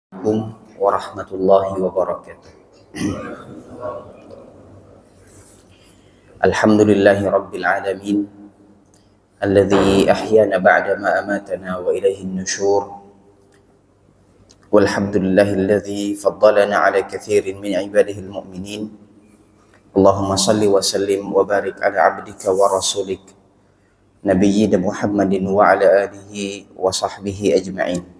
Assalamualaikum warahmatullahi wabarakatuh. Alhamdulillahi rabbil alamin alladzi ahyana ba'da ma amatana wa ilaihi nusyur. Walhamdulillahi alladzi faddalana ala katsirin min ibadihi almu'minin. Allahumma salli wa sallim wa barik ala abdika wa rasulik nabiyyina Muhammadin wa ala alihi wa sahbihi ajma'in.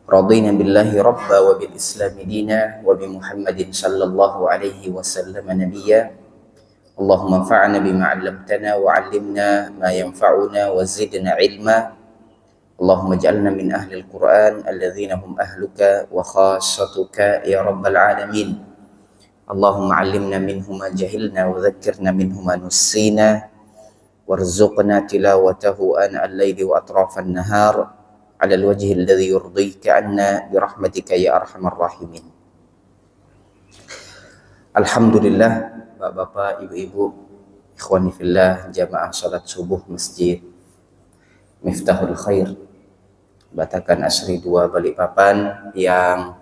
Radina billahi rabba wa bil islami dina wa bi Muhammadin sallallahu alaihi wasallam nabiyya. Allahumma fa'na bima 'allamtana wa 'allimna ma yanfa'una wa zidna ilma. Allahumma ij'alna min ahli al-Qur'an alladhina hum ahluka wa khassatuka ya rabbal alamin. Allahumma 'allimna minhu ma jahilna wa dhakkirna minhu ma nussina warzuqna tilawatahu ana al-laili wa atrafan nahar ala al-wajhi alladhi yurdika anna birahmatika ya arhamar rahimin. Alhamdulillah, bapak-bapak, ibu-ibu, ikhwani fillah, jamaah salat subuh Masjid Miftahul Khair Batakan Asri 2 Balikpapan yang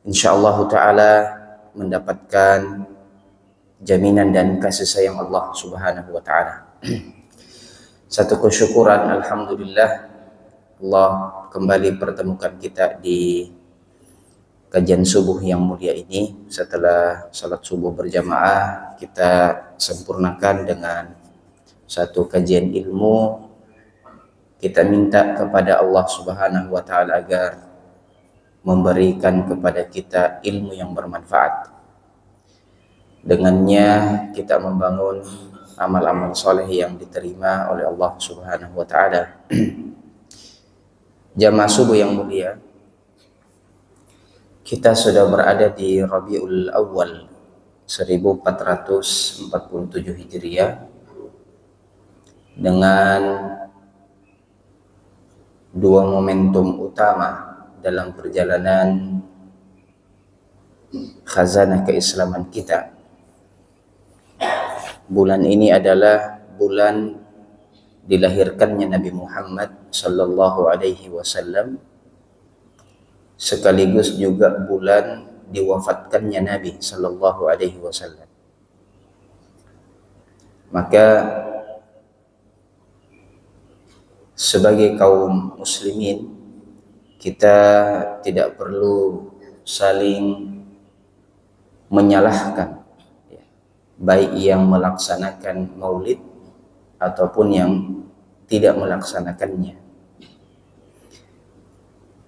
insyaallah taala mendapatkan jaminan dan kasih sayang Allah Subhanahu wa taala. Satu kesyukuran, alhamdulillah, Allah kembali pertemukan kita di kajian subuh yang mulia ini. Setelah salat subuh berjamaah, kita sempurnakan dengan satu kajian ilmu. Kita minta kepada Allah Subhanahu wa taala agar memberikan kepada kita ilmu yang bermanfaat. Dengannya kita membangun amal-amal soleh yang diterima oleh Allah Subhanahu wa taala. Jamaah subuh yang mulia, kita sudah berada di Rabiul Awal 1447 Hijriah dengan dua momentum utama dalam perjalanan khazanah keislaman kita. Bulan ini adalah bulan dilahirkannya Nabi Muhammad sallallahu alaihi wasallam, sekaligus juga bulan diwafatkannya Nabi sallallahu alaihi wasallam. Maka sebagai kaum muslimin, kita tidak perlu saling menyalahkan, baik yang melaksanakan maulid ataupun yang tidak melaksanakannya.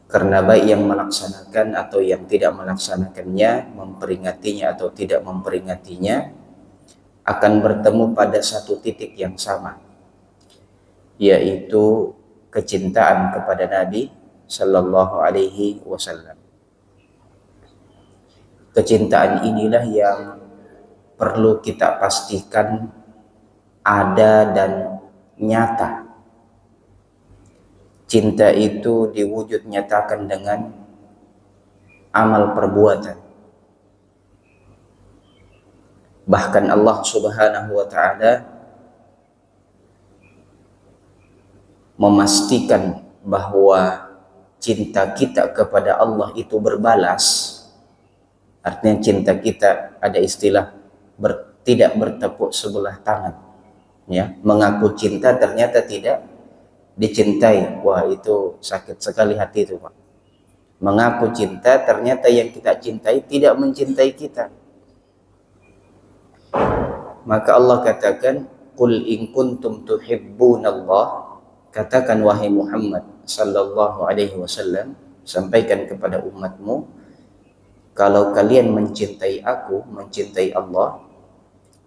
Karena baik yang melaksanakan atau yang tidak melaksanakannya, memperingatinya atau tidak memperingatinya, akan bertemu pada satu titik yang sama, yaitu kecintaan kepada Nabi sallallahu alaihi wasallam. Kecintaan inilah yang perlu kita pastikan ada dan nyata. Cinta itu diwujud nyatakan dengan amal perbuatan. Bahkan Allah Subhanahu wa taala memastikan bahwa cinta kita kepada Allah itu berbalas. Artinya cinta kita, ada istilah tidak bertepuk sebelah tangan. Ya, mengaku cinta ternyata tidak dicintai. Wah, itu sakit sekali hati itu, Pak. Mengaku cinta ternyata yang kita cintai tidak mencintai kita. Maka Allah katakan, qul in kuntum tuhibbunallah, katakan wahai Muhammad sallallahu alaihi wasallam, sampaikan kepada umatmu, kalau kalian mencintai aku, mencintai Allah,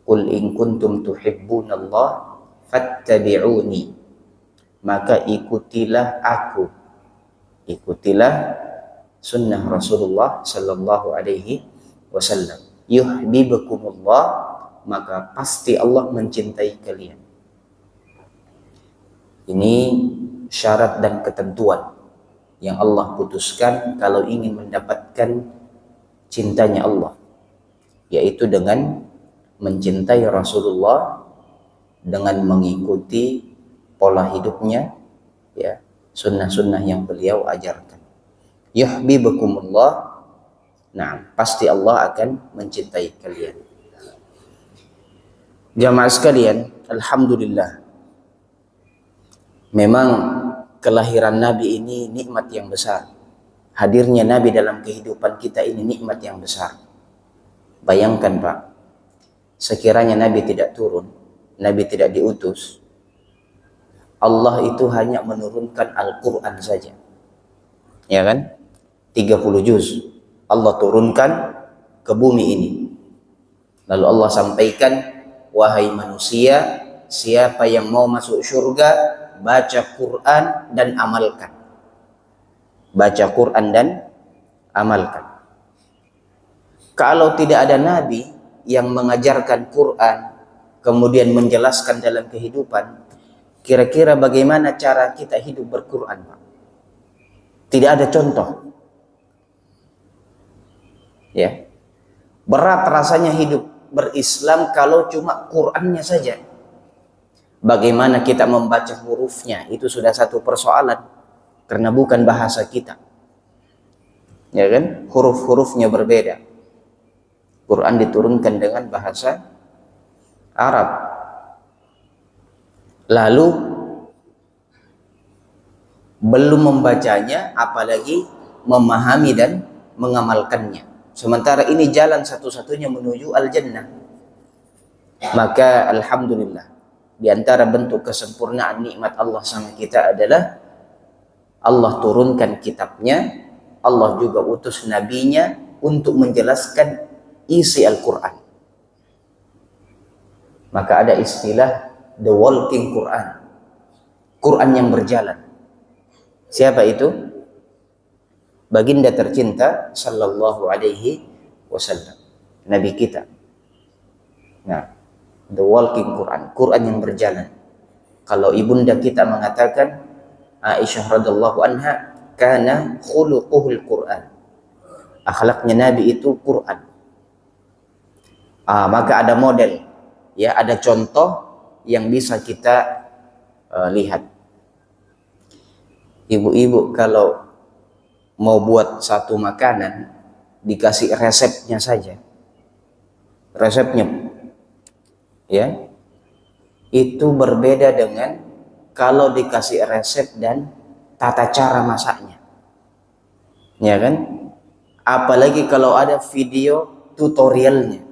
qul in kuntum tuhibbunallah fattabi'uni, maka ikutilah aku, ikutilah sunnah Rasulullah sallallahu alaihi wasallam. Yuhibbukumullah, maka pasti Allah mencintai kalian. Ini syarat dan ketentuan yang Allah putuskan kalau ingin mendapatkan cintanya Allah, yaitu dengan mencintai Rasulullah, dengan mengikuti pola hidupnya, ya, sunnah-sunnah yang beliau ajarkan. yuhibbukumullah. Nah, pasti Allah akan mencintai kalian. Jamaah sekalian, alhamdulillah. Memang kelahiran Nabi ini nikmat yang besar. Hadirnya Nabi dalam kehidupan kita ini nikmat yang besar. Bayangkan Pak, sekiranya Nabi tidak turun, Nabi tidak diutus, Allah itu hanya menurunkan Al-Quran saja. Ya kan? 30 juz Allah turunkan ke bumi ini. Lalu Allah sampaikan, wahai manusia, siapa yang mau masuk surga, baca Quran dan amalkan. Baca Quran dan amalkan. Kalau tidak ada nabi yang mengajarkan Quran, kemudian menjelaskan dalam kehidupan, kira-kira bagaimana cara kita hidup berquran, Pak? Tidak ada contoh. Ya. Berat rasanya hidup berislam kalau cuma Qurannya saja. Bagaimana kita membaca hurufnya, itu sudah satu persoalan, karena bukan bahasa kita. Ya kan? Huruf-hurufnya berbeda. Quran diturunkan dengan bahasa Arab. Lalu belum membacanya, apalagi memahami dan mengamalkannya. Sementara ini jalan satu-satunya menuju al-jannah. Maka alhamdulillah, di antara bentuk kesempurnaan nikmat Allah sama kita adalah Allah turunkan kitabnya, Allah juga utus nabinya untuk menjelaskan isi Al-Quran. Maka ada istilah the walking Quran, Quran yang berjalan. Siapa itu? Baginda tercinta sallallahu alaihi wasallam, Nabi kita. Nah, the walking Quran, Quran yang berjalan. Kalau ibunda kita mengatakan, Aisyah radhiyallahu anha, kana khuluquhul Quran. Akhlaknya Nabi itu Quran. Maka ada model, ya, ada contoh yang bisa kita lihat. Ibu-ibu kalau mau buat satu makanan, dikasih resepnya saja, resepnya, ya, itu berbeda dengan kalau dikasih resep dan tata cara masaknya, ya kan? Apalagi kalau ada video tutorialnya,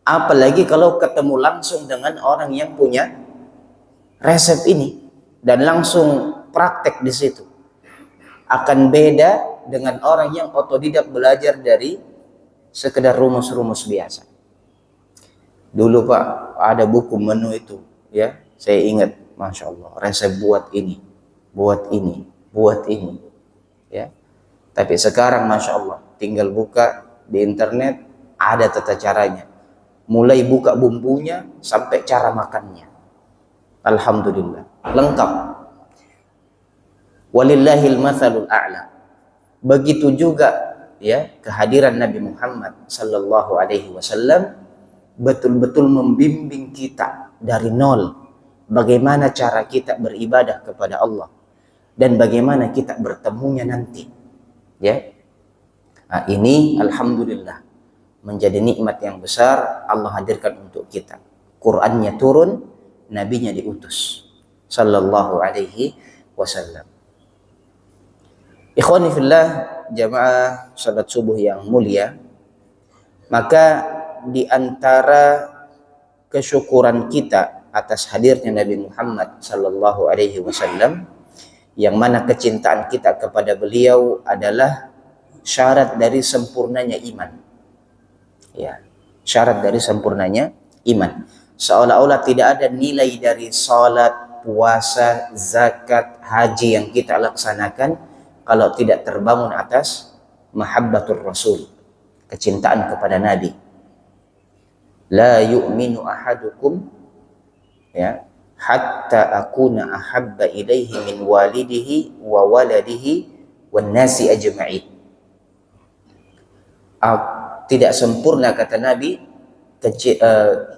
apalagi kalau ketemu langsung dengan orang yang punya resep ini dan langsung praktek di situ, akan beda dengan orang yang otodidak belajar dari sekedar rumus-rumus biasa. Dulu Pak, ada buku menu itu, ya, saya ingat, masya Allah, resep buat ini, buat ini, buat ini, ya. Tapi sekarang masya Allah, tinggal buka di internet, ada tata caranya, mulai buka bumbunya sampai cara makannya. Alhamdulillah, lengkap. Walillahil matsalul a'la. Begitu juga, ya, kehadiran Nabi Muhammad sallallahu alaihi wasallam betul-betul membimbing kita dari nol, bagaimana cara kita beribadah kepada Allah dan bagaimana kita bertemunya nanti, ya. Nah, ini alhamdulillah menjadi nikmat yang besar Allah hadirkan untuk kita. Qur'annya turun, nabinya diutus sallallahu alaihi wasallam. Ikhwani fillah, jamaah salat subuh yang mulia, maka di antara kesyukuran kita atas hadirnya Nabi Muhammad sallallahu alaihi wasallam, yang mana kecintaan kita kepada beliau adalah syarat dari sempurnanya iman. Ya, syarat dari sempurnanya iman. Seolah-olah tidak ada nilai dari salat, puasa, zakat, haji yang kita laksanakan kalau tidak terbangun atas mahabbatur Rasul, kecintaan kepada Nabi. La yu'minu ahadukum, ya, hatta akuna ahabba ilaihi min walidihi wa waladihi wan nasi ajma'in. Tidak sempurna, kata Nabi,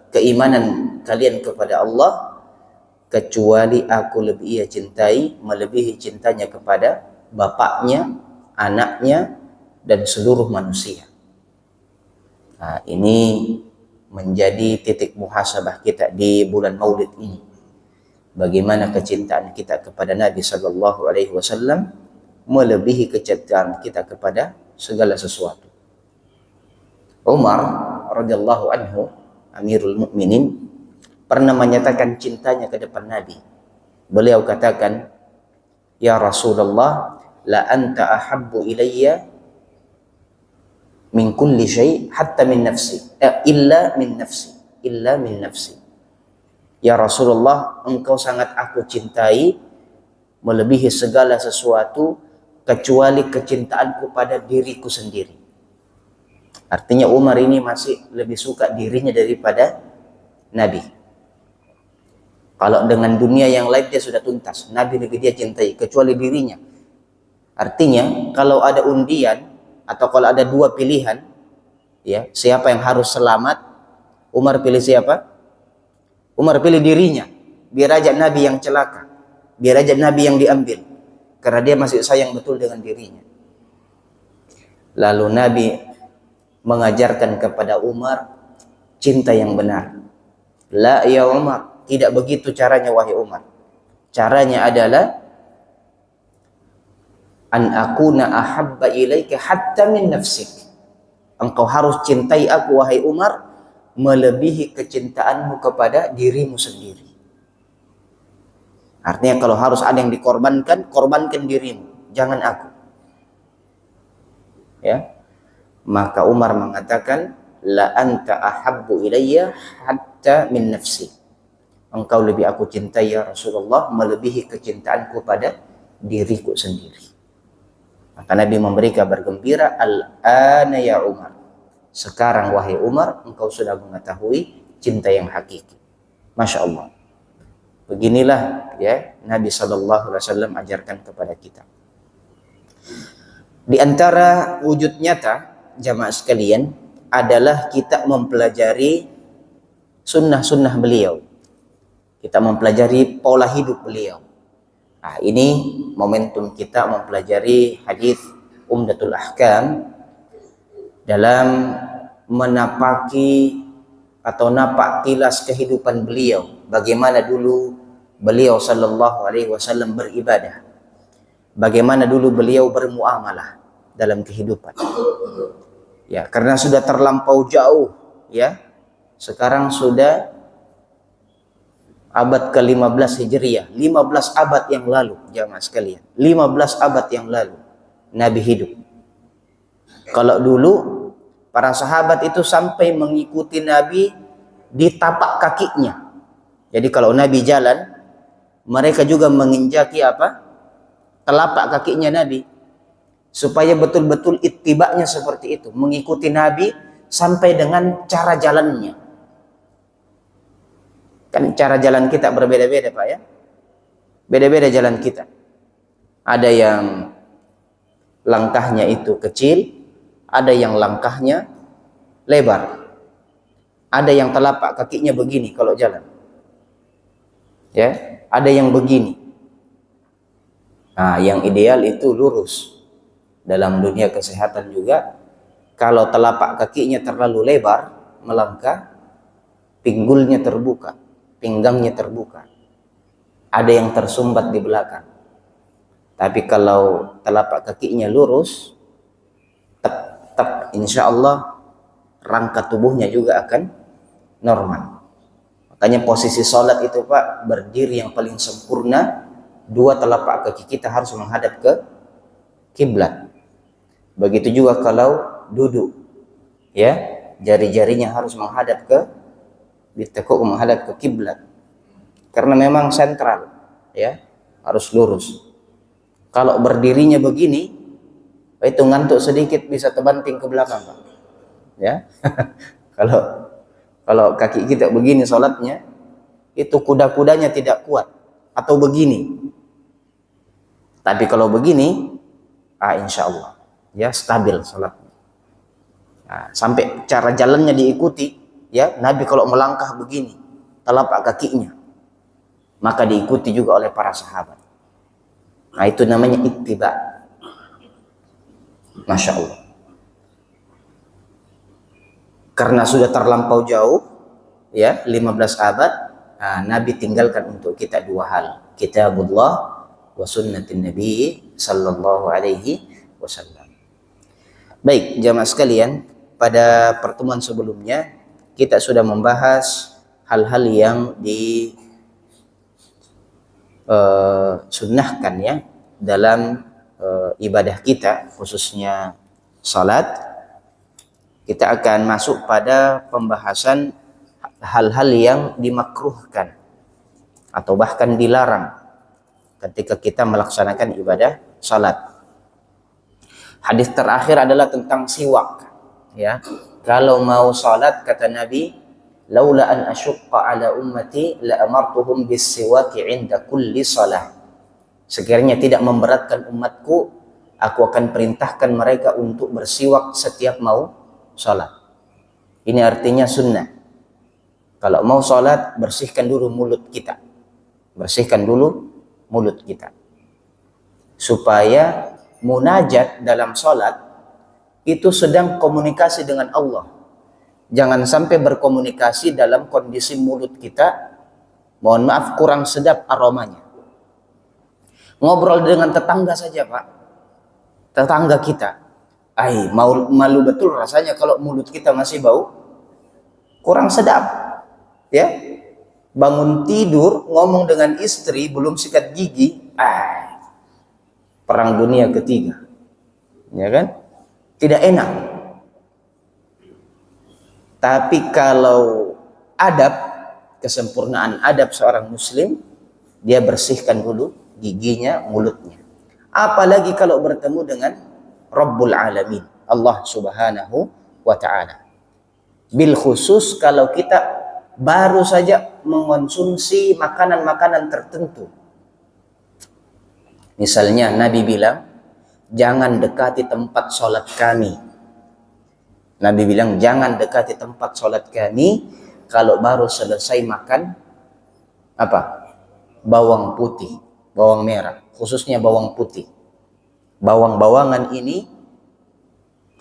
keimanan kalian kepada Allah kecuali aku lebih ia cintai melebihi cintanya kepada bapaknya, anaknya, dan seluruh manusia. Nah, ini menjadi titik muhasabah kita di bulan Maulid ini. Bagaimana kecintaan kita kepada Nabi Sallallahu Alaihi Wasallam melebihi kecintaan kita kepada segala sesuatu. Umar radhiyallahu anhu, Amirul Mukminin, pernah menyatakan cintanya ke depan Nabi. Beliau katakan, "Ya Rasulullah, la anta ahabbu ilayya min kulli syai' hatta min nafsi, illa min nafsi. Ya Rasulullah, engkau sangat aku cintai melebihi segala sesuatu kecuali kecintaanku pada diriku sendiri." Artinya Umar ini masih lebih suka dirinya daripada Nabi. Kalau dengan dunia yang lain dia sudah tuntas, Nabi lebih dia cintai kecuali dirinya. Artinya kalau ada undian atau kalau ada dua pilihan, ya, siapa yang harus selamat, Umar pilih siapa? Umar pilih dirinya, biar aja Nabi yang celaka, biar aja Nabi yang diambil, karena dia masih sayang betul dengan dirinya. Lalu Nabi mengajarkan kepada Umar cinta yang benar. La ya Umar, tidak begitu caranya wahai Umar. Caranya adalah an akuna ahabba ilaika hatta min nafsik. Engkau harus cintai aku wahai Umar melebihi kecintaanmu kepada dirimu sendiri. Artinya kalau harus ada yang dikorbankan, korbankan dirimu, jangan aku. Ya. Maka Umar mengatakan, la anta ahabbu ilayya hatta min nafsi. Engkau lebih aku cintai ya Rasulullah melebihi kecintaanku pada diriku sendiri. Maka Nabi memberi kabar gembira, al-ana ya Umar. Sekarang wahai Umar, engkau sudah mengetahui cinta yang hakiki. Masya Allah. Beginilah ya Nabi SAW ajarkan kepada kita. Di antara wujud nyata jamaah sekalian adalah kita mempelajari sunnah-sunnah beliau. Kita mempelajari pola hidup beliau. Nah, ini momentum kita mempelajari hadis Umdatul Ahkam dalam menapaki atau napak tilas kehidupan beliau, bagaimana dulu beliau sallallahu alaihi wasallam beribadah, bagaimana dulu beliau bermuamalah dalam kehidupan. Ya, karena sudah terlampau jauh, ya. Sekarang sudah abad ke-15 Hijriah, 15 abad yang lalu, jamaah sekalian. 15 abad yang lalu Nabi hidup. Kalau dulu para sahabat itu sampai mengikuti Nabi di tapak kakinya. Jadi kalau Nabi jalan, mereka juga menginjaki apa? Telapak kakinya Nabi. Supaya betul-betul ittiba'nya seperti itu, mengikuti Nabi sampai dengan cara jalannya. Kan cara jalan kita berbeda-beda, Pak ya. Beda-beda jalan kita. Ada yang langkahnya itu kecil, ada yang langkahnya lebar. Ada yang telapak kakinya begini kalau jalan. Ya, ada yang begini. Nah, yang ideal itu lurus. Dalam dunia kesehatan juga, kalau telapak kakinya terlalu lebar melangkah, pinggulnya terbuka, pinggangnya terbuka. Ada yang tersumbat di belakang. Tapi kalau telapak kakinya lurus, tetap insya Allah rangka tubuhnya juga akan normal. Makanya posisi sholat itu Pak, berdiri yang paling sempurna, dua telapak kaki kita harus menghadap ke kiblat. Begitu juga kalau duduk, ya, jari-jarinya harus menghadap ke ditekuk menghadap ke kiblat. Karena memang sentral, ya, harus lurus. Kalau berdirinya begini, itu ngantuk sedikit bisa terbanting ke belakang, Pak. Ya. Kalau kaki kita begini sholatnya, itu kuda-kudanya tidak kuat atau begini. Tapi kalau begini, insya Allah ya stabil sholatnya. Nah, sampai cara jalannya diikuti, ya Nabi kalau melangkah begini, telapak kakinya, maka diikuti juga oleh para sahabat. Nah itu namanya ittiba. Masya Allah. Karena sudah terlampau jauh, ya 15 abad, Nabi tinggalkan untuk kita dua hal, kitabullah wa sunnatin Nabi sallallahu alaihi wasallam. Baik, jamaah sekalian, pada pertemuan sebelumnya kita sudah membahas hal-hal yang sunnahkan ya dalam ibadah kita, khususnya salat. Kita akan masuk pada pembahasan hal-hal yang dimakruhkan atau bahkan dilarang ketika kita melaksanakan ibadah salat. Hadis terakhir adalah tentang siwak ya. Kalau mau salat kata Nabi, laula an asyqa ala ummati la amartuhum bis siwaki 'inda kulli salah. Sekiranya tidak memberatkan umatku, aku akan perintahkan mereka untuk bersiwak setiap mau salat. Ini artinya sunnah. Kalau mau salat, bersihkan dulu mulut kita. Bersihkan dulu mulut kita. Supaya munajat dalam salat itu sedang komunikasi dengan Allah. Jangan sampai berkomunikasi dalam kondisi mulut kita, mohon maaf, kurang sedap aromanya. Ngobrol dengan tetangga saja, Pak. Tetangga kita. Malu betul rasanya kalau mulut kita masih bau kurang sedap. Ya. Bangun tidur, ngomong dengan istri, belum sikat gigi, perang dunia ketiga. Ya kan? Tidak enak. Tapi kalau adab, kesempurnaan adab seorang muslim, dia bersihkan dulu giginya, mulutnya. Apalagi kalau bertemu dengan Rabbul Alamin, Allah Subhanahu wa Ta'ala. Bil khusus kalau kita baru saja mengonsumsi makanan-makanan tertentu. Misalnya Nabi bilang, jangan dekati tempat sholat kami. Nabi bilang, jangan dekati tempat sholat kami kalau baru selesai makan apa? Bawang putih, bawang merah, khususnya bawang putih. Bawang-bawangan ini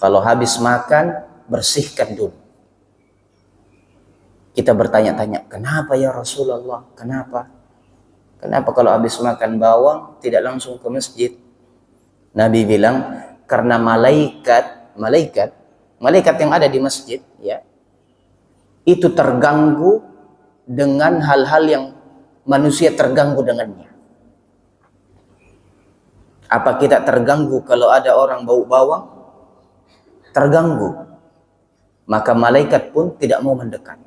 kalau habis makan bersihkan dulu. Kita bertanya-tanya, kenapa ya Rasulullah? Kenapa? Kenapa kalau habis makan bawang tidak langsung ke masjid? Nabi bilang, karena malaikat yang ada di masjid ya, itu terganggu dengan hal-hal yang manusia terganggu dengannya. Apa kita terganggu kalau ada orang bau bawang? Terganggu. Maka malaikat pun tidak mau mendekat.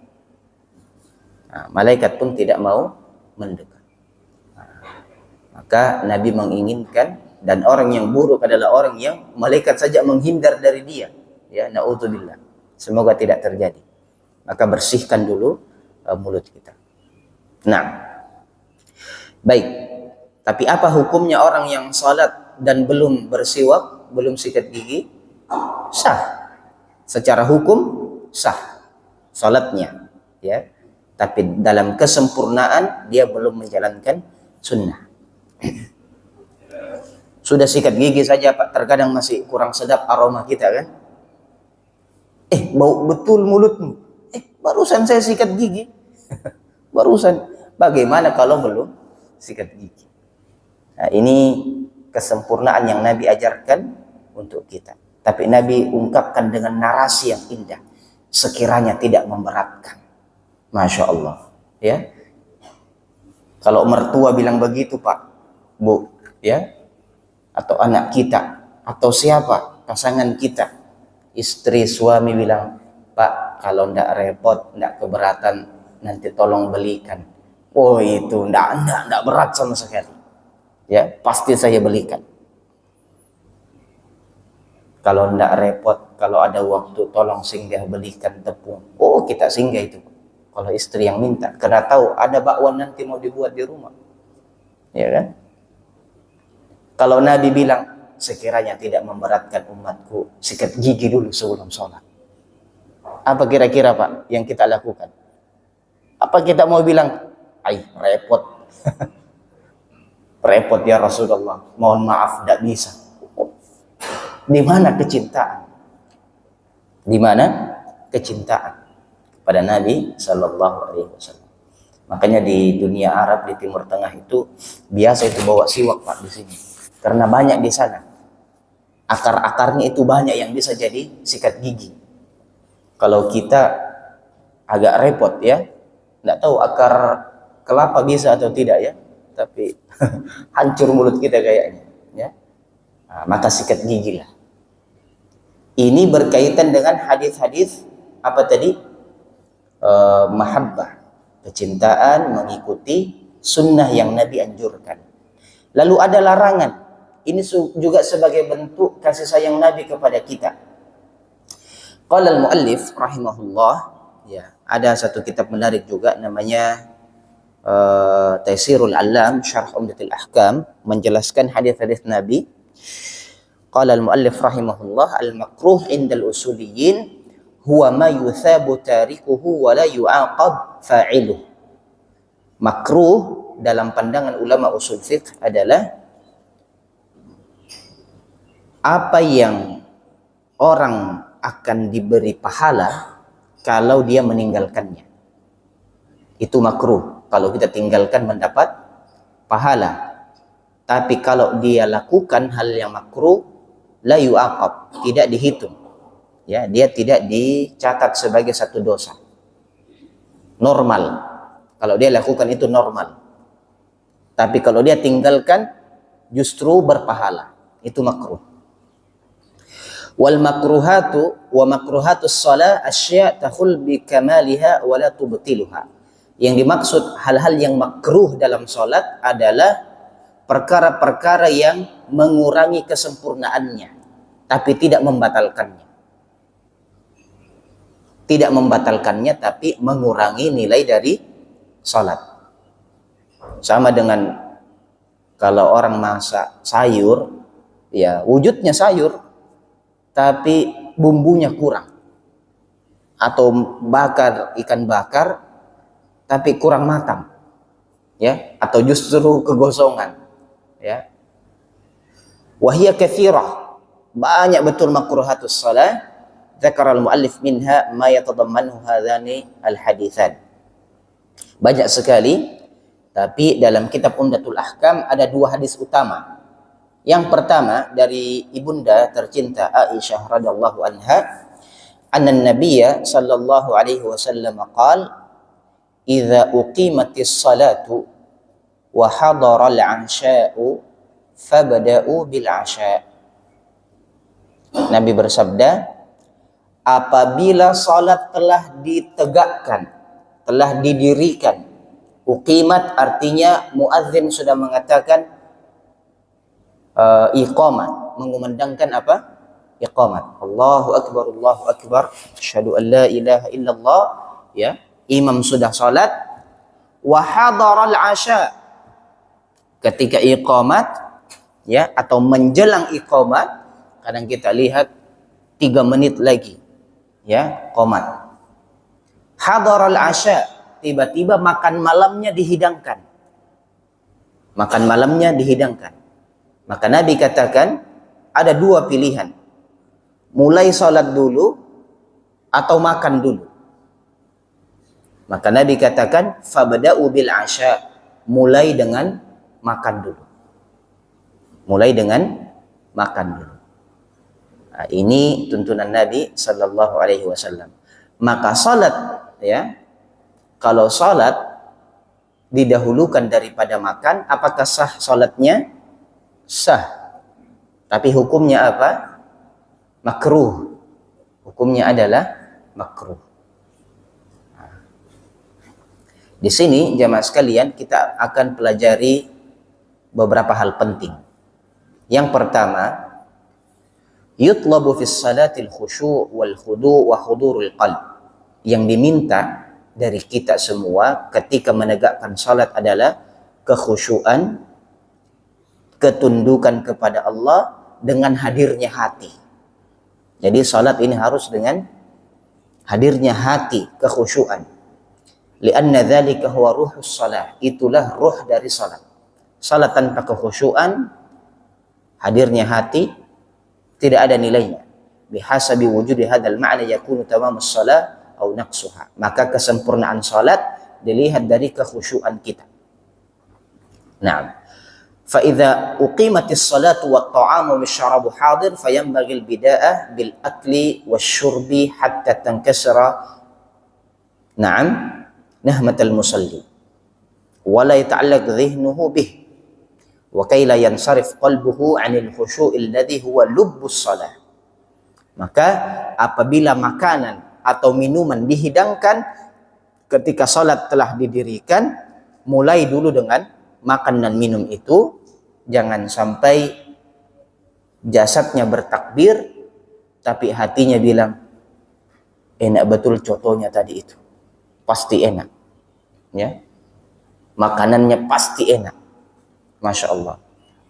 Malaikat pun tidak mau mendekat. Maka Nabi menginginkan, dan orang yang buruk adalah orang yang malaikat saja menghindar dari dia. Ya, na'udzubillah. Semoga tidak terjadi. Maka bersihkan dulu mulut kita. Nah, baik. Tapi apa hukumnya orang yang salat dan belum bersiwak, belum sikat gigi? Sah. Secara hukum sah salatnya, ya. Tapi dalam kesempurnaan dia belum menjalankan sunnah. Sudah sikat gigi saja Pak, terkadang masih kurang sedap aroma kita kan? Bau betul mulutmu. Barusan saya sikat gigi. Barusan. Bagaimana kalau belum sikat gigi? Nah, ini kesempurnaan yang Nabi ajarkan untuk kita. Tapi Nabi ungkapkan dengan narasi yang indah. Sekiranya tidak memberatkan. Masya Allah. Ya. Kalau mertua bilang begitu Pak, Bu, ya, atau anak kita, atau siapa, pasangan kita, istri suami bilang, Pak, kalau ndak repot, ndak keberatan, nanti tolong belikan. Oh itu ndak berat sama sekali. Ya, pasti saya belikan. Kalau ndak repot, kalau ada waktu, tolong singgah belikan tepung. Oh, kita singgah itu. Kalau istri yang minta, karena tahu ada bakwan nanti mau dibuat di rumah. Ya kan? Kalau Nabi bilang, sekiranya tidak memberatkan umatku, sikat gigi dulu sebelum sholat. Apa kira-kira Pak yang kita lakukan? Apa kita mau bilang, repot. Repot ya Rasulullah, mohon maaf, tidak bisa. Di mana kecintaan? Di mana kecintaan pada Nabi Sallallahu Alaihi Wasallam? Makanya di dunia Arab, di Timur Tengah itu biasa itu bawa siwak Pak di sini, karena banyak di sana. Akar-akarnya itu banyak yang bisa jadi sikat gigi. Kalau kita agak repot ya, nggak tahu akar kelapa bisa atau tidak ya, tapi hancur mulut kita kayaknya. Ya, nah, maka sikat gigi lah. Ini berkaitan dengan hadis-hadis apa tadi? Mahabbah. Kecintaan mengikuti sunnah yang Nabi anjurkan. Lalu ada larangan. Ini juga sebagai bentuk kasih sayang Nabi kepada kita. Qala al-muallif rahimahullah, ya, ada satu kitab menarik juga namanya Taysirul Alam Syarh Umdatul Ahkam, menjelaskan hadis-hadis Nabi. Qala al-muallif rahimahullah, al-makruh indal usuliyin huwa ma yuthabu tarikuhu wa la yu'aqab fa'iluh. Makruh dalam pandangan ulama usul fiqh adalah apa yang orang akan diberi pahala kalau dia meninggalkannya. Itu makruh. Kalau kita tinggalkan mendapat pahala. Tapi kalau dia lakukan hal yang makruh, la yu'aqab, tidak dihitung. Ya, dia tidak dicatat sebagai satu dosa. Normal. Kalau dia lakukan itu normal. Tapi kalau dia tinggalkan justru berpahala. Itu makruh. Wal makruhatu wa makruhatus shalah asya' takhul bi kamaliha wa la tubtiluha. Yang dimaksud hal-hal yang makruh dalam salat adalah perkara-perkara yang mengurangi kesempurnaannya tapi tidak membatalkannya. Tidak membatalkannya tapi mengurangi nilai dari salat. Sama dengan kalau orang masak sayur, ya wujudnya sayur tapi bumbunya kurang. Atau bakar ikan bakar tapi kurang matang. Ya, atau justru kegosongan. Ya. Wahia katsirah. Banyak betul makruhatus shalah. Dzakara al-muallif minha ma yatadammanhu hadzani al-haditsan. Banyak sekali, tapi dalam kitab Umdatul Ahkam ada dua hadis utama. Yang pertama dari ibunda tercinta Aisyah radhiyallahu anha, anna an-nabiyya sallallahu alaihi wasallam qala, "Idza uqimatis salatu wa hadara al-'asha'u fabda'u bil 'asha'." Nabi bersabda, apabila salat telah ditegakkan, telah didirikan. Uqimat artinya muadzin sudah mengatakan iqamat, mengumandangkan apa? Iqamat. Allahu akbar, Allahu akbar, asyhadu an la ilaha illallah, ya. Imam sudah salat, wa hadaral 'asha. Ketika iqamat, ya, atau menjelang iqamat, kadang kita lihat 3 menit lagi, ya, qomat. Hadaral 'asha, tiba-tiba makan malamnya dihidangkan. Makan malamnya dihidangkan. Maka Nabi katakan ada 2 pilihan. Mulai salat dulu atau makan dulu. Maka Nabi katakan fabda'u bil 'asha, mulai dengan makan dulu. Mulai dengan makan dulu. Nah, ini tuntunan Nabi sallallahu alaihi wasallam. Maka salat, ya, kalau salat didahulukan daripada makan, apakah sah salatnya? Sah. Tapi hukumnya apa? Makruh. Hukumnya adalah makruh. Nah, di sini jamaah sekalian kita akan pelajari beberapa hal penting. Yang pertama, yutlabu fis salatil khusyu' wal khudu' wa hudurul qalb. Yang diminta dari kita semua ketika menegakkan salat adalah kekhusyuan, ketundukan kepada Allah dengan hadirnya hati. Jadi salat ini harus dengan hadirnya hati, kekhusyuan. Lianna dzalika huwa ruhus shalah. Itulah ruh dari salat. Salat tanpa kekhusyuan, hadirnya hati, tidak ada nilainya. Bihasabi wujudi hadzal ma'na yakunu tamamus shalah au naqsuha. Maka kesempurnaan salat dilihat dari kekhusyuan kita. Nah, fa idza uqimatis salatu wat ta'amu wasyarabu hadir fayanbaghi al-bida'ah bil akli wasyurbi hatta tankasira na'am nahmatal musalli wa la yata'allaq dhihnuhu bih wa kay la yansarif qalbuhu 'anil khusyu'il ladzi huwa lubbus shalah. Maka apabila makanan atau minuman dihidangkan ketika salat telah didirikan, mulai dulu dengan makan dan minum itu, jangan sampai jasadnya bertakbir tapi hatinya bilang enak betul contohnya tadi itu, pasti enak, ya, makanannya pasti enak, masya Allah.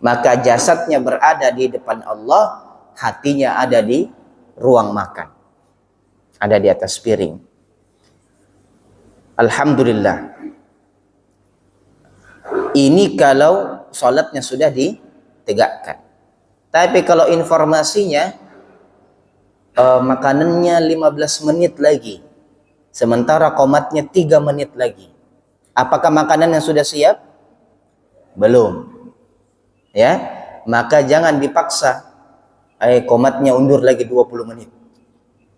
Maka jasadnya berada di depan Allah, hatinya ada di ruang makan, ada di atas piring. Alhamdulillah. Ini kalau sholatnya sudah ditegakkan. Tapi kalau informasinya makanannya 15 menit lagi, sementara qomatnya 3 menit lagi, apakah makanannya sudah siap? Belum. Ya, maka jangan dipaksa. Qomatnya undur lagi 20 menit.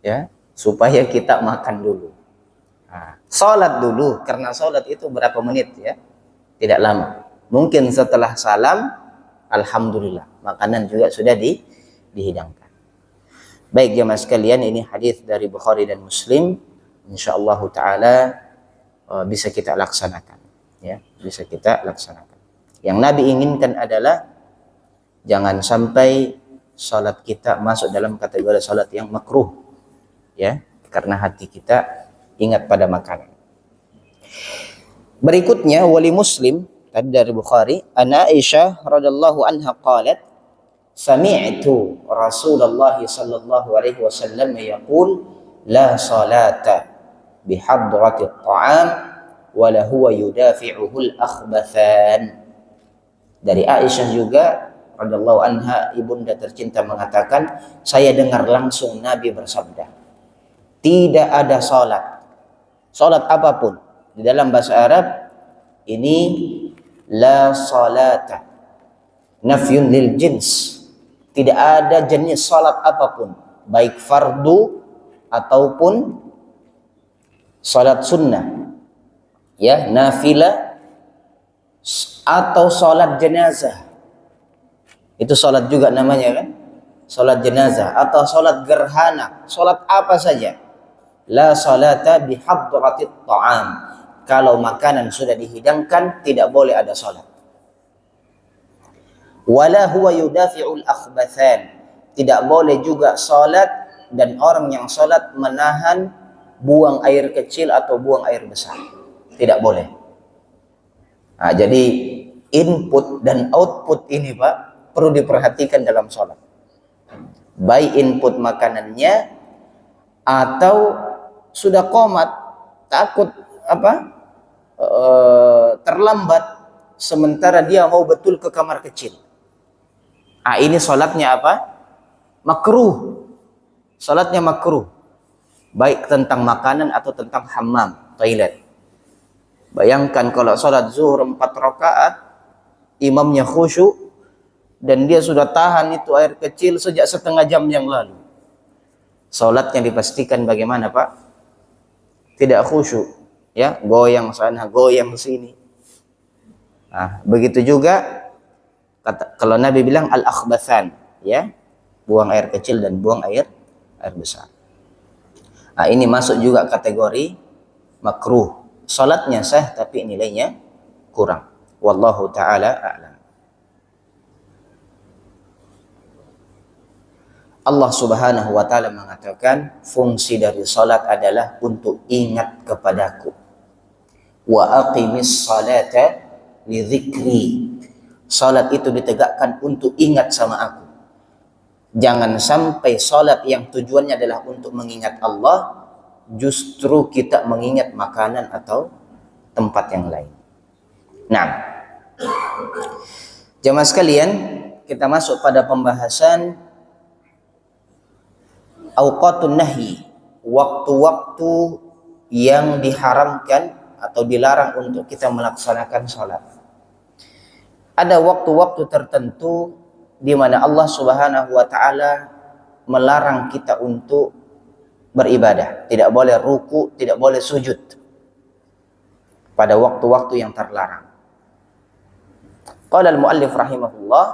Ya, supaya kita makan dulu. Sholat dulu, karena sholat itu berapa menit ya? Tidak lama. Mungkin setelah salam, alhamdulillah, makanan juga sudah dihidangkan. Baik jemaah sekalian, ini hadis dari Bukhari dan Muslim. Insyaallah taala bisa kita laksanakan, ya, bisa kita laksanakan. Yang Nabi inginkan adalah jangan sampai salat kita masuk dalam kategori salat yang makruh, ya, karena hati kita ingat pada makanan. Berikutnya wali Muslim tadi dari Bukhari, Ana Aisyah radhiyallahu anha qalat sami'tu Rasulullah sallallahu alaihi wasallam yaqul la salata bihadrati at-ta'am wa la huwa yudafi'uhu al-akhbathan. Dari Aisyah juga radhiyallahu anha, ibunda tercinta, mengatakan, saya dengar langsung Nabi bersabda, tidak ada salat apapun. Di dalam bahasa Arab ini la salata nafyun lil jins, tidak ada jenis salat apapun, baik fardu ataupun salat sunnah, ya, nafilah atau salat jenazah. Itu salat juga namanya kan, salat jenazah atau salat gerhana, salat apa saja. La salata bihadratit ta'am. Kalau makanan sudah dihidangkan, tidak boleh ada salat. Wala huwa yudafi'ul akhbathan. Tidak boleh juga salat dan orang yang salat menahan buang air kecil atau buang air besar. Tidak boleh. Nah, jadi input dan output ini Pak perlu diperhatikan dalam sholat. Baik input makanannya atau sudah qomat, takut terlambat sementara dia mau betul ke kamar kecil. Ini sholatnya apa? Makruh. Sholatnya makruh. Baik tentang makanan atau tentang hammam, toilet. Bayangkan kalau sholat zuhur 4 rakaat, imamnya khusyuk, dan dia sudah tahan itu air kecil sejak setengah jam yang lalu. Sholatnya dipastikan bagaimana Pak? Tidak khusyuk, ya, goyang sana, goyang sini. Nah, begitu juga kalau Nabi bilang al-akhbathan, ya, buang air kecil dan buang air besar. Nah, ini masuk juga kategori makruh. Sholatnya sah tapi nilainya kurang. Wallahu ta'ala a'lam. Allah subhanahu wa ta'ala mengatakan fungsi dari salat adalah untuk ingat kepadaku. Wa aqimis salata li dzikri. Salat itu ditegakkan untuk ingat sama aku. Jangan sampai salat yang tujuannya adalah untuk mengingat Allah, justru kita mengingat makanan atau tempat yang lain. Nah, jemaah sekalian, kita masuk pada pembahasan Awqatun nahyi, waktu-waktu yang diharamkan atau dilarang untuk kita melaksanakan salat. Ada waktu-waktu tertentu di mana Allah Subhanahu wa taala melarang kita untuk beribadah. Tidak boleh ruku, tidak boleh sujud pada waktu-waktu yang terlarang. Qala al-muallif rahimahullah,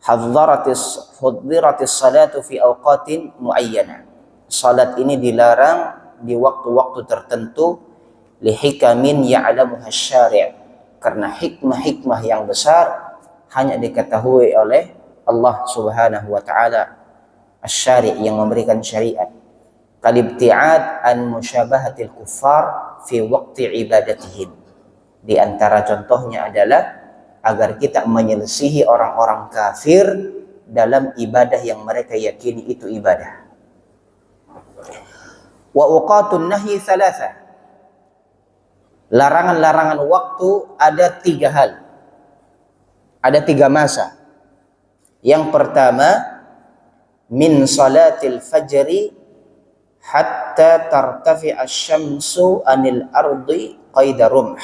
hadziratis salatu fi awqatin muayyana. Salat ini dilarang di waktu-waktu tertentu lihikamin ya'lamuha syari', karena hikmah-hikmah yang besar hanya diketahui oleh Allah Subhanahu wa taala asy-syari' yang memberikan syariat. Qalibti'ad an musyabahatil kuffar fi waqti ibadatihim. Di antara contohnya adalah agar kita menyelisihi orang-orang kafir dalam ibadah yang mereka yakini itu ibadah. Wa uqatun nahyi thalatha. Larangan-larangan waktu ada 3 hal. Ada 3 masa. Yang pertama, min salatil fajri hatta tartafi'a asy-syamsu anil ardi qaida rumh.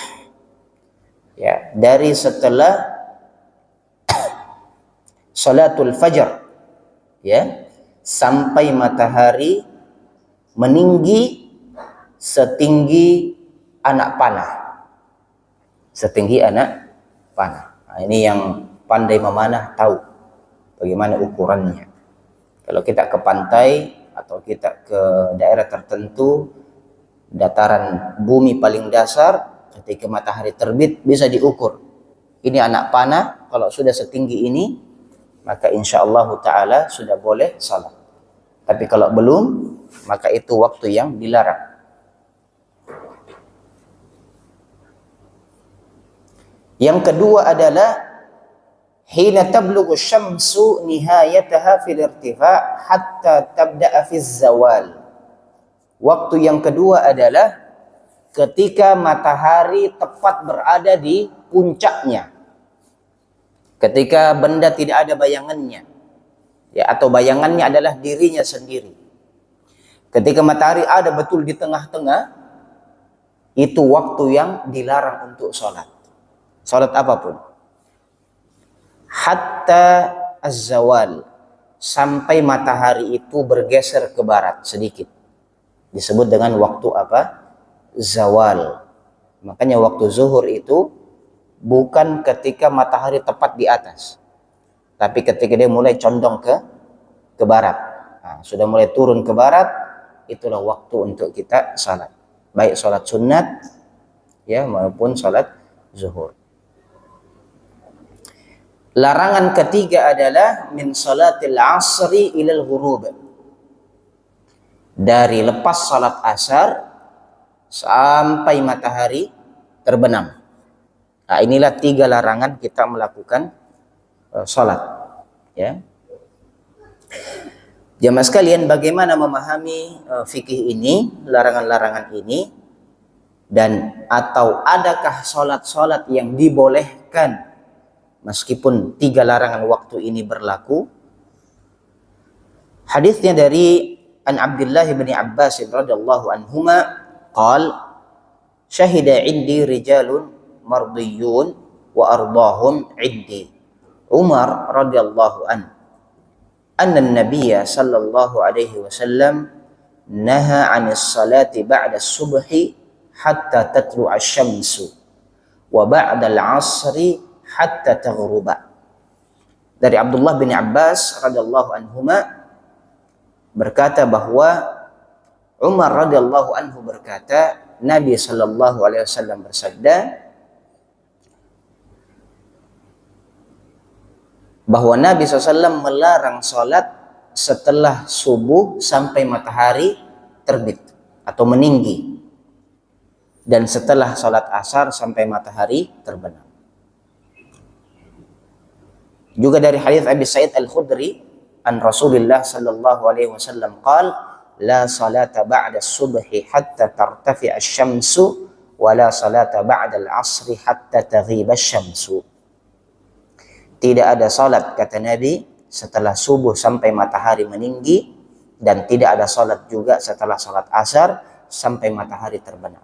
Ya, dari setelah salatul fajar, ya, sampai matahari meninggi setinggi anak panah. Setinggi anak panah. Nah, ini yang pandai memanah tahu bagaimana ukurannya. Kalau kita ke pantai atau kita ke daerah tertentu, dataran bumi paling dasar, ketika matahari terbit bisa diukur. Ini anak panah, kalau sudah setinggi ini, maka insyaallah ta'ala sudah boleh salat. Tapi kalau belum, maka itu waktu yang dilarang. Yang kedua adalah hina tablughu syamsu nihayataha fil irtifa' hatta tabda'a fiz zawal. Waktu yang kedua adalah ketika matahari tepat berada di puncaknya. Ketika benda tidak ada bayangannya. Ya, atau bayangannya adalah dirinya sendiri. Ketika matahari ada betul di tengah-tengah, itu waktu yang dilarang untuk salat. Salat apapun. Hatta az-zawal, sampai matahari itu bergeser ke barat sedikit. Disebut dengan waktu apa? Zawal. Makanya waktu zuhur itu bukan ketika matahari tepat di atas, tapi ketika dia mulai condong ke barat. Nah, sudah mulai turun ke barat, itulah waktu untuk kita salat, baik salat sunat ya maupun salat zuhur. Larangan ketiga adalah min salatil asri ilal ghurub, dari lepas salat asar sampai matahari terbenam. Nah, inilah 3 larangan kita melakukan salat. Ya. Jamaah sekalian, bagaimana memahami fikih ini, larangan-larangan ini, dan atau adakah salat-salat yang dibolehkan meskipun 3 larangan waktu ini berlaku? Hadisnya dari An Abdullah bin Abbas radhiyallahu anhuma qal syahida indi rijalun mardiyun wa ardahum indi Umar radhiyallahu an anna an-nabiy sallallahu alaihi wasallam naha 'anis salati ba'da subhi hatta tatlu'a asy-syamsu wa ba'da al-'asri hatta taghruba. Dari Abdullah bin Abbas radhiyallahu anhuma berkata bahwa Umar radhiyallahu anhu berkata, Nabi sallallahu alaihi wasallam bersabda bahwa Nabi SAW melarang salat setelah subuh sampai matahari terbit atau meninggi, dan setelah salat asar sampai matahari terbenam. Juga dari hadis Abi Sa'id Al-Khudri an Rasulullah sallallahu alaihi wasallam qala la salata ba'da subhi hatta tartafi asy-syamsu wa la salata ba'da al-'asri hatta taghiba asy-syamsu. Tidak ada salat, kata Nabi, setelah subuh sampai matahari meninggi, dan tidak ada salat juga setelah salat asar sampai matahari terbenam.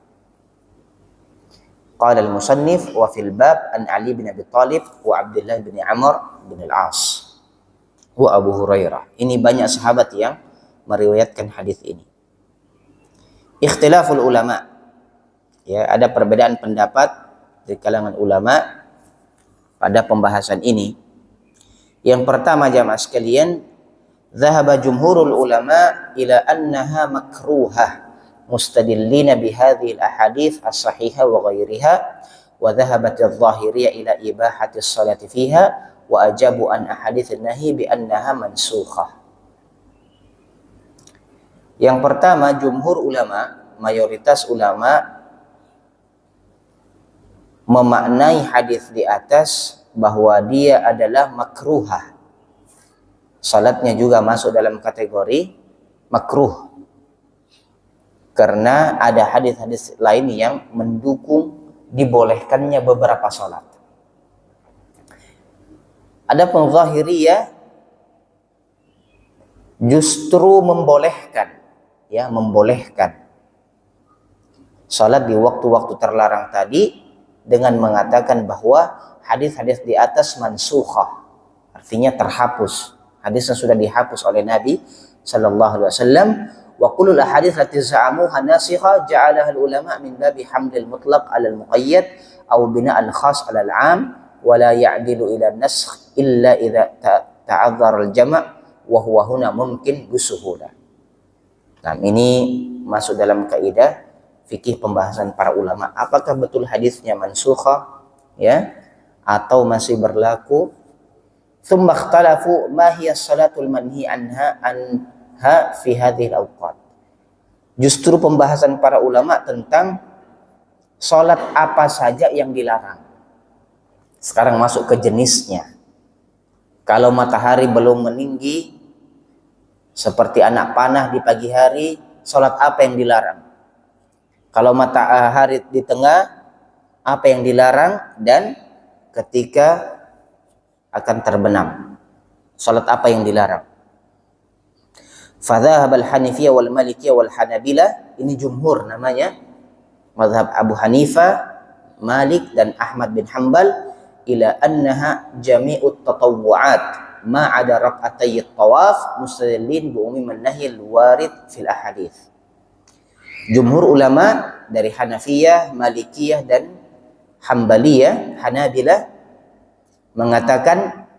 Qala al-musannif wa fil bab an Ali bin Abi Thalib wa Abdullah bin Amr bin al-As wa Abu Hurairah. Ini banyak sahabat yang meriwayatkan hadis ini. Ikhtilaful ulama, ya, ada perbedaan pendapat di kalangan ulama pada pembahasan ini. Yang pertama jamaah sekalian, dhahaba jumhurul ulama ila annaha makruhah mustadillina bihadhihi al-ahadits as-sahihah wa ghairiha, wa dhahabat adh-dhahiriyah ila ibahati as-salati fiha wa ajabu an ahadits an-nahi bi annaha mansukhah. Yang pertama, jumhur ulama, mayoritas ulama memaknai hadis di atas bahwa dia adalah makruhah. Salatnya juga masuk dalam kategori makruh, karena ada hadis-hadis lain yang mendukung dibolehkannya beberapa salat. Adapun Zahiriyah justru membolehkan, ya, membolehkan salat di waktu-waktu terlarang tadi dengan mengatakan bahwa hadis-hadis di atas mansukhah, artinya terhapus. Hadisnya sudah dihapus oleh Nabi sallallahu alaihi wasallam. Wa kullul ahadits allati za'amuha nasikha ja'alaha al-ulama min babi hamlil mutlaq 'ala al-muqayyad aw bina' al-khas 'ala al-'am wa la ya'dilu ila an-nasakh illa idza ta'azzara al-jam' wa huwa huna mumkin bisuhulah. Nah, ini masuk dalam kaidah fikih pembahasan para ulama, apakah betul hadisnya mansukha, ya, atau masih berlaku. Tsumma ikhtalafu ma hiya salatul manhi anha fi hadhihi al-awqat. Justru pembahasan para ulama tentang salat apa saja yang dilarang. Sekarang masuk ke jenisnya. Kalau matahari belum meninggi, seperti anak panah di pagi hari, salat apa yang dilarang? Kalau matahari di tengah, apa yang dilarang? Dan ketika akan terbenam, salat apa yang dilarang? Fadhahab al-Hanifiyah wal Malikiyah wal Hanabilah, ini jumhur namanya, mazhab Abu Hanifah, Malik dan Ahmad bin Hanbal, ila annaha jami'ut tatawwu'at ma 'ada rak'atay tawaf mustadillin bi umumil nahyil warid fil ahadits. Jumhur ulama dari Hanafiyah, Malikiyah dan Hambaliyah, Hanabilah mengatakan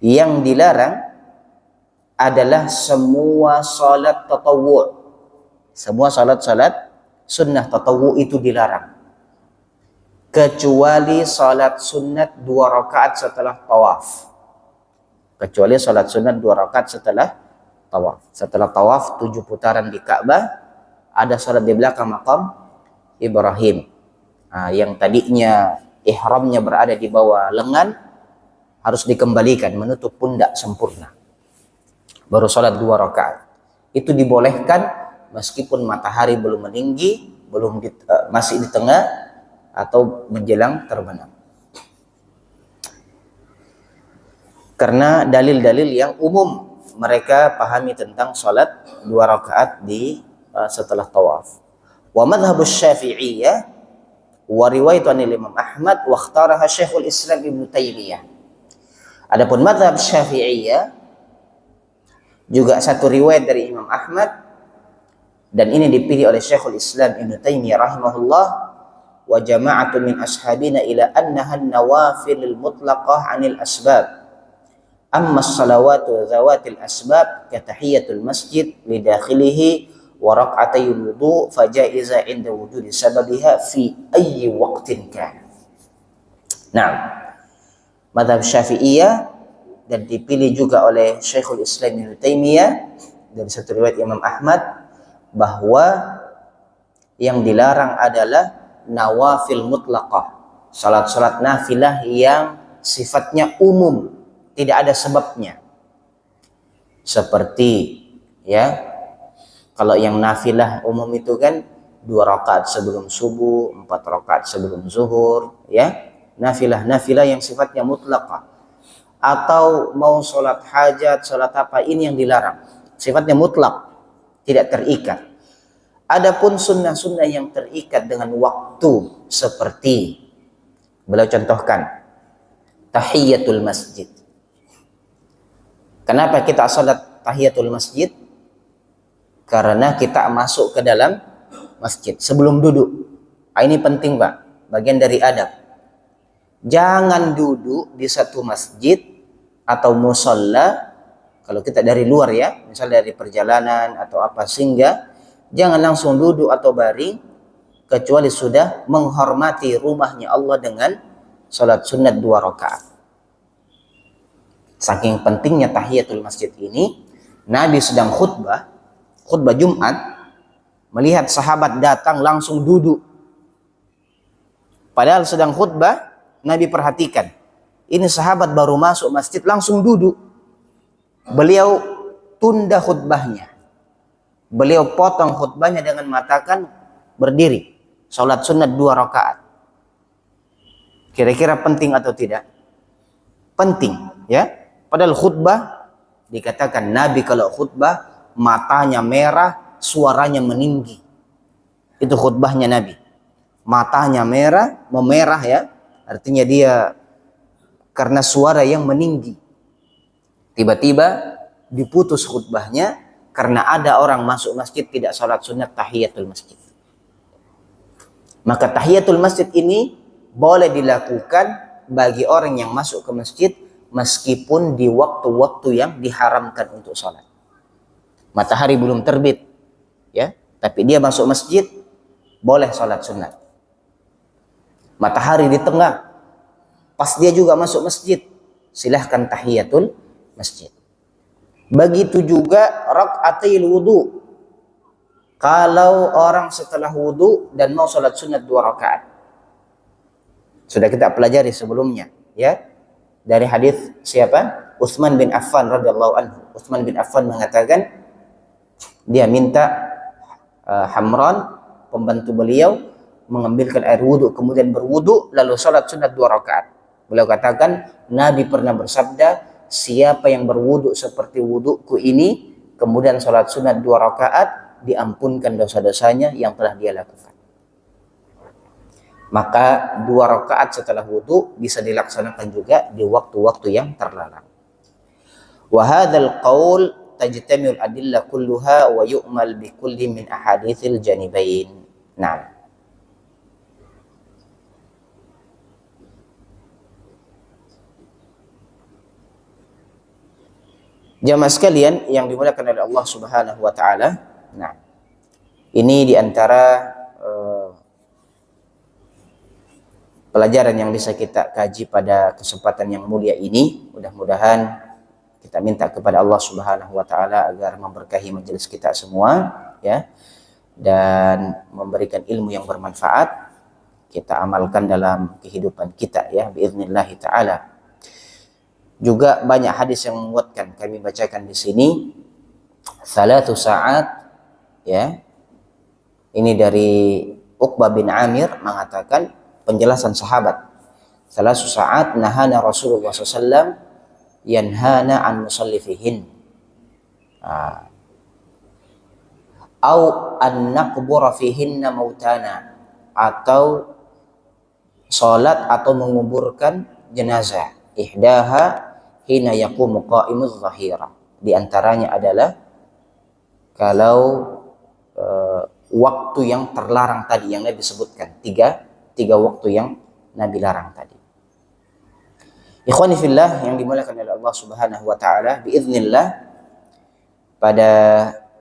yang dilarang adalah semua salat tatawwu'. Semua salat-salat sunnah tatawwu' itu dilarang, kecuali salat sunat 2 rakaat setelah tawaf. Kecuali salat sunat 2 rakaat setelah tawaf. Setelah tawaf 7 putaran di Ka'bah, ada salat di belakang makam Ibrahim. Nah, yang tadinya ihramnya berada di bawah lengan harus dikembalikan menutup pundak sempurna. Baru salat 2 rakaat. Itu dibolehkan meskipun matahari belum meninggi, masih di tengah atau menjelang terbenam. Karena dalil-dalil yang umum mereka pahami tentang salat 2 rakaat setelah tawaf. Wa madhhabus Syafi'iyah wa riwayatu anil Imam Ahmad wa ikhtaraha Syekhul Islam Ibnu Taimiyah. Adapun madhhab Syafi'iyah juga satu riwayat dari Imam Ahmad, dan ini dipilih oleh Syekhul Islam Ibnu Taimiyah rahimahullah wa jama'atu min ashabina ila annaha an-nawafilul mutlaqah 'anil asbab. Amma as-salawatu dzawatil asbab ka tahiyatul masjid li dakhilihi wa rak'atayil wudu fajaiza 'inda wujudi sababiha fi ayyi waqtin kan. Nah, mazhab Syafi'iyah dan dipilih juga oleh Syekhul Islam Ibnu Taimiyah dari satu riwayat Imam Ahmad bahwa yang dilarang adalah nawafil mutlaqah, salat-salat nafilah yang sifatnya umum, tidak ada sebabnya. Seperti, ya, kalau yang nafilah umum itu kan 2 rakaat sebelum subuh, 4 rakaat sebelum zuhur, ya, nafilah yang sifatnya mutlaqah. Atau mau sholat hajat, sholat apa, ini yang dilarang. sifatnya mutlak, tidak terikat. Adapun sunnah-sunnah yang terikat dengan waktu seperti beliau contohkan tahiyatul masjid. Kenapa kita salat tahiyatul masjid? Karena kita masuk ke dalam masjid sebelum duduk. Ini penting, Pak, bagian dari adab. Jangan duduk di satu masjid atau musalla kalau kita dari luar ya, misalnya dari perjalanan atau apa, sehingga jangan langsung duduk atau baring kecuali sudah menghormati rumahnya Allah dengan salat sunat 2 rakaat. Saking pentingnya tahiyatul masjid ini, Nabi sedang khutbah Jumat, melihat sahabat datang langsung duduk. Padahal sedang khutbah, Nabi perhatikan. Ini sahabat baru masuk masjid langsung duduk. Beliau tunda khutbahnya. Beliau potong khutbahnya dengan mengatakan berdiri. Salat sunat 2 rakaat. Kira-kira penting atau tidak? Penting, ya. Padahal khutbah dikatakan Nabi kalau khutbah matanya merah, suaranya meninggi. Itu khutbahnya Nabi. Matanya memerah ya. Artinya dia karena suara yang meninggi. Tiba-tiba diputus khutbahnya karena ada orang masuk masjid tidak salat sunat tahiyatul masjid. Maka tahiyatul masjid ini boleh dilakukan bagi orang yang masuk ke masjid meskipun di waktu-waktu yang diharamkan untuk salat. Matahari belum terbit, ya, tapi dia masuk masjid, boleh salat sunat. Matahari di tengah, pas dia juga masuk masjid, silahkan tahiyatul masjid. Begitu juga rakaatil wudu. Kalau orang setelah wudu dan mau salat sunat 2 rakaat, sudah kita pelajari sebelumnya, ya, dari hadis siapa? Utsman bin Affan radhiyallahu anhu. Utsman bin Affan mengatakan, dia minta Hamran, pembantu beliau, mengambilkan air wudhu, kemudian berwudhu, lalu salat sunat 2 rakaat. Beliau katakan, Nabi pernah bersabda, siapa yang berwudhu seperti wudhuku ini, kemudian salat sunat 2 rakaat, diampunkan dosa-dosanya yang telah dia lakukan. Maka 2 rakaat setelah wudhu bisa dilaksanakan juga di waktu-waktu yang terlarang. Wa hadzal qaul tajtami'ul adillah kulluha wa yu'mal bi kulli min ahaditsil janibain. Nah, jamaah sekalian yang dimuliakan oleh Allah Subhanahu wa taala. Nah, ini diantara pelajaran yang bisa kita kaji pada kesempatan yang mulia ini. Mudah-mudahan kita minta kepada Allah Subhanahu wa taala agar memberkahi majelis kita semua, ya, dan memberikan ilmu yang bermanfaat kita amalkan dalam kehidupan kita, ya, biiznillah taala. Juga banyak hadis yang menguatkan, kami bacakan di sini. 3 saat, ya. Ini dari Uqbah bin Amir mengatakan penjelasan sahabat. 3 saat nahana Rasulullah SAW yanhana an musallifihin au an naqbura fihinna mautana, atau salat atau menguburkan jenazah. Ihdaha hina yaqumu qa'imuz zahira. Di antaranya adalah kalau waktu yang terlarang tadi yang Nabi sebutkan, tiga waktu yang Nabi larang tadi. Ikhwani fillah yang dimuliakan oleh Allah Subhanahu wa taala, biiznillah pada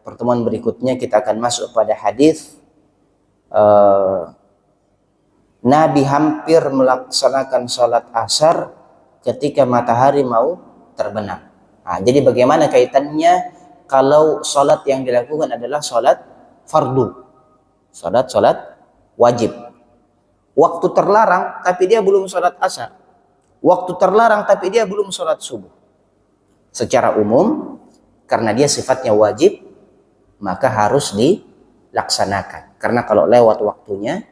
pertemuan berikutnya kita akan masuk pada hadis Nabi hampir melaksanakan salat asar ketika matahari mau terbenam. Nah, jadi bagaimana kaitannya kalau salat yang dilakukan adalah salat fardu, salat wajib. Waktu terlarang tapi dia belum salat asar. Waktu terlarang tapi dia belum sholat subuh. Secara umum, karena dia sifatnya wajib, maka harus dilaksanakan. Karena kalau lewat waktunya,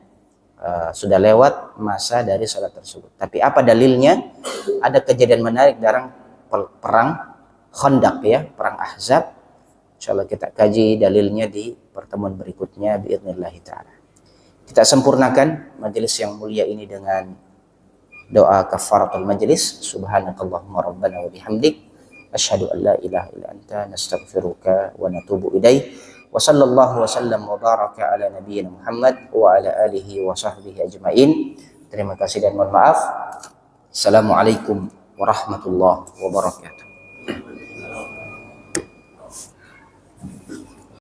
sudah lewat masa dari sholat tersebut. Tapi apa dalilnya? Ada kejadian menarik dalam perang Khandaq, ya, perang Ahzab. Insyaallah kita kaji dalilnya di pertemuan berikutnya biidznillah taala. Kita sempurnakan majelis yang mulia ini dengan doa kafaratul majlis. Subhanakallahumma rabbana wa bihamdik asyhadu an la ilaha illa anta nastaghfiruka wa natubu ilaik. Wa sallallahu wasallam wa baraka ala nabiyyina Muhammad wa ala alihi wa sahbihi ajmain. Terima kasih dan mohon maaf. Assalamualaikum warahmatullahi wabarakatuh.